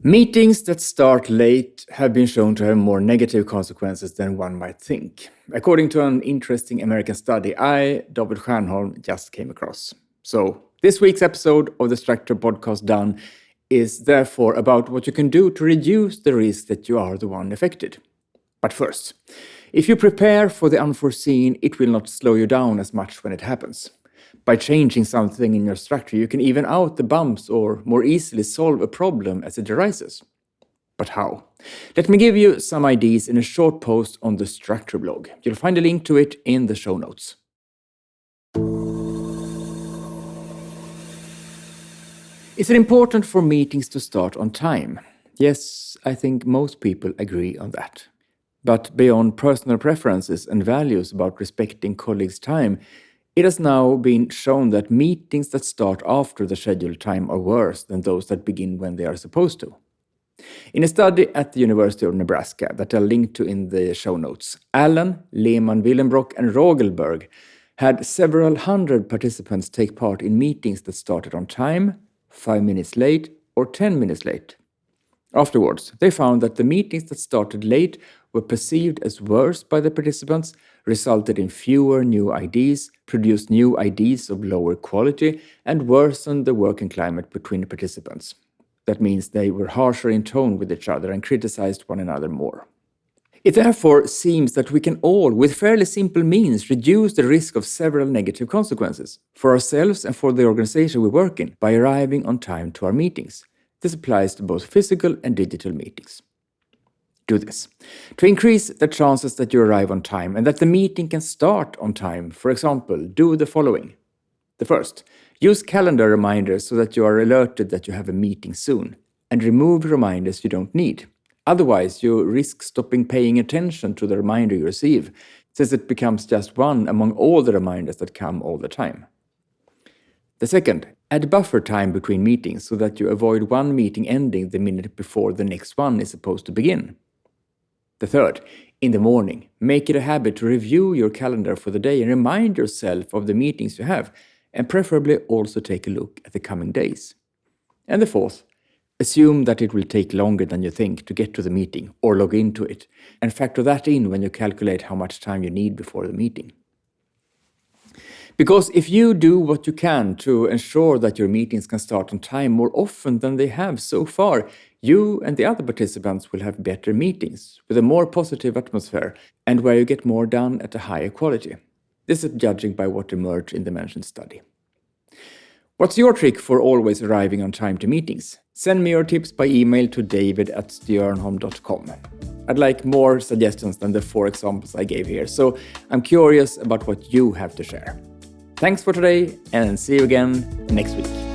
Meetings that start late have been shown to have more negative consequences than one might think, according to an interesting American study David Stiernholm, just came across. So, this week's episode of the Struktör podcast done is therefore about what you can do to reduce the risk that you are the one affected. But first, if you prepare for the unforeseen, it will not slow you down as much when it happens. By changing something in your structure, you can even out the bumps or more easily solve a problem as it arises. But how? Let me give you some ideas in a short post on the Struktör blog. You'll find a link to it in the show notes. Is it important for meetings to start on time? Yes, I think most people agree on that. But beyond personal preferences and values about respecting colleagues' time, it has now been shown that meetings that start after the scheduled time are worse than those that begin when they are supposed to. In a study at the University of Nebraska that I'll link to in the show notes, Allen, Lehmann, Willenbrock and Rogelberg had several hundred participants take part in meetings that started on time, 5 minutes late or 10 minutes late. Afterwards, they found that the meetings that started late were perceived as worse by the participants, resulted in fewer new ideas, produced new ideas of lower quality, and worsened the working climate between the participants. That means they were harsher in tone with each other and criticized one another more. It therefore seems that we can all, with fairly simple means, reduce the risk of several negative consequences for ourselves and for the organization we work in by arriving on time to our meetings. This applies to both physical and digital meetings. Do this. To increase the chances that you arrive on time and that the meeting can start on time, for example, do the following. The first, use calendar reminders so that you are alerted that you have a meeting soon, and remove reminders you don't need. Otherwise, you risk stopping paying attention to the reminder you receive, since it becomes just one among all the reminders that come all the time. The second, add buffer time between meetings so that you avoid one meeting ending the minute before the next one is supposed to begin. The third, in the morning, make it a habit to review your calendar for the day and remind yourself of the meetings you have, and preferably also take a look at the coming days. And the fourth, assume that it will take longer than you think to get to the meeting or log into it, and factor that in when you calculate how much time you need before the meeting. Because if you do what you can to ensure that your meetings can start on time more often than they have so far, you and the other participants will have better meetings with a more positive atmosphere and where you get more done at a higher quality. This is judging by what emerged in the mentioned study. What's your trick for always arriving on time to meetings? Send me your tips by email to david@stiernholm.com. I'd like more suggestions than the 4 examples I gave here, so I'm curious about what you have to share. Thanks for today, and see you again next week.